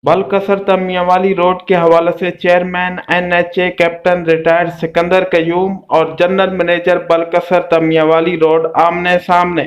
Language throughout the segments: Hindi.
बलकसर मियांवाली रोड के हवाले से chairman NHA captain retired Sikandar Qayyum और general manager Balkassar Mianwali road आमने सामने।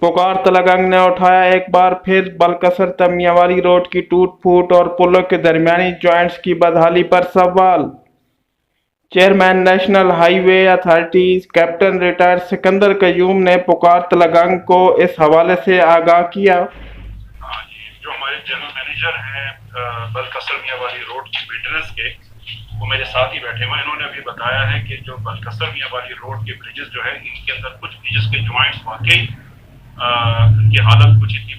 पुकार तलगंग ने उठाया एक बार फिर बलकसर मियांवाली रोड की टूट फूट और पुलों के दरमियानी ज्वाइंट्स की बदहाली पर सवाल। Chairman national highway authority captain retired Sikandar Qayyum ने पुकार तलगंग को इस हवाले से आगाह किया। हाँ जी, जो हमारे जनरल मैनेजर हैं बलकसर मियांवाली रोड की मेंटेनेंस के, वो मेरे साथ ही बैठे हुए। इन्होंने अभी बताया है कि जो बलकसर मियांवाली रोड के ब्रिजेस जो है, इनके अंदर कुछ ब्रिजेस के ज्वाइंट्स वाकई की हालत कुछ इतनी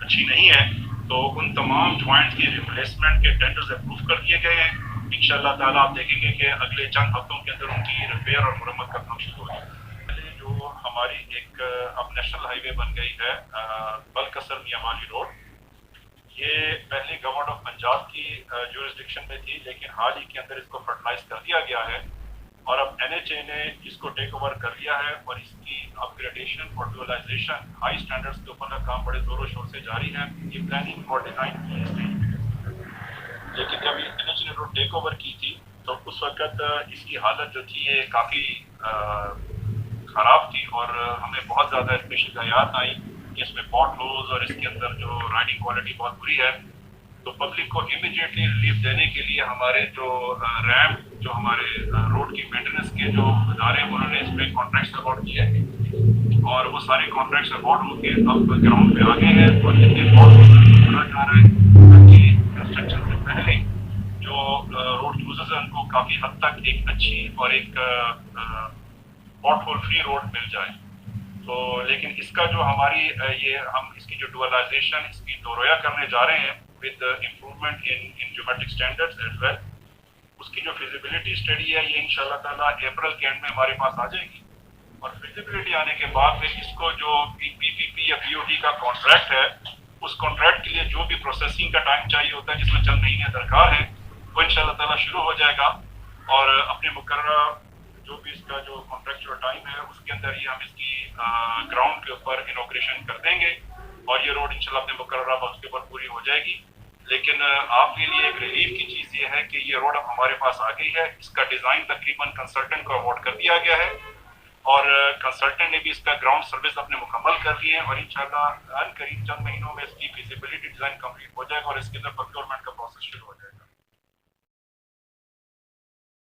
अच्छी नहीं है, तो उन तमाम ज्वाइंट्स की रिप्लेसमेंट के टेंडर्स अप्रूव कर दिए गए हैं। इंशाल्लाह ताला आप देखेंगे कि अगले चंद हफ्तों के अंदर उनकी रिपेयर और मुरम्मत का काम शुरू हो जाएगा। जो हमारी एक अब नेशनल हाईवे बन गई है बलकसर मियांवाली रोड, ये पहले गवर्नमेंट ऑफ पंजाब की ज्यूरिसडिक्शन में थी, लेकिन हाल ही के अंदर इसको फर्टिलाइज कर दिया गया है और अब एनएचए ने इसको टेक ओवर कर लिया है और इसकी अपग्रेडेशन और ड्यूअलाइजेशन हाई स्टैंडर्ड्स के ऊपर का काम बड़े जोरों शोर से जारी है। ये प्लानिंग और डिजाइन की स्टेज पे है, लेकिन जब ये एनएचए ने रोड टेक ओवर की थी तो उस वक्त इसकी हालत जो थी ये काफ़ी ख़राब थी और हमें बहुत ज़्यादा इसमें शिकायत आई कि इसमें पॉट होल्स और इसके अंदर जो राइडिंग क्वालिटी बहुत बुरी है। तो पब्लिक को इमीडिएटली रिलीफ देने के लिए हमारे जो रैम जो हमारे रोड की मेंटेनेंस के जो इदारे हैं उन्होंने इस पर कॉन्ट्रैक्ट्स अवार्ड किए हैं और वो सारे कॉन्ट्रैक्ट्स अवार्ड होकर अब ग्राउंड पे आ गए हैं और जितने बहुत बढ़ा जा रहा है ताकि कंस्ट्रक्शन से पहले जो रोड यूजर्स हैं उनको काफ़ी हद तक एक अच्छी और एक पॉट होल फ्री रोड मिल जाए। तो लेकिन इसका जो हमारी ये हम इसकी जो डुअलाइजेशन इसकी दोरोया करने जा रहे हैं with improvement in geometric standards as well, उसकी जो फिजिबिलिटी स्टडी है ये इंशाल्लाह ताला अप्रैल के एंड में हमारे पास आ जाएगी और फिजिबिलिटी आने के बाद फिर इसको जो पीपीपी या बीओटी का कॉन्ट्रैक्ट है, उस कॉन्ट्रैक्ट के लिए जो भी प्रोसेसिंग का टाइम चाहिए होता है जिसमें चंद महीने दरकार है, वो इंशाल्लाह ताला शुरू हो जाएगा और अपने मुकर्ररा जो भी इसका जो कॉन्ट्रैक्चुअल टाइम है उसके अंदर ही हम इसकी ग्राउंड के ऊपर इनॉग्रेशन कर देंगे और ये रोड इंशाल्लाह अपने मुकर्ररा वक्त के ऊपर पूरी हो जाएगी। लेकिन आपके लिए एक रिलीफ की चीज़ ये है कि ये रोड अब हमारे पास आ गई है। इसका डिज़ाइन तकरीबन कंसल्टेंट को अवार्ड कर दिया गया है और कंसल्टेंट ने भी इसका ग्राउंड सर्विस अपने मुकम्मल कर ली है और इंशाल्लाह करीब चंद महीनों में इसकी फिजिबिलिटी डिज़ाइन कंप्लीट हो जाएगा और इसके अंदर प्रोक्योरमेंट का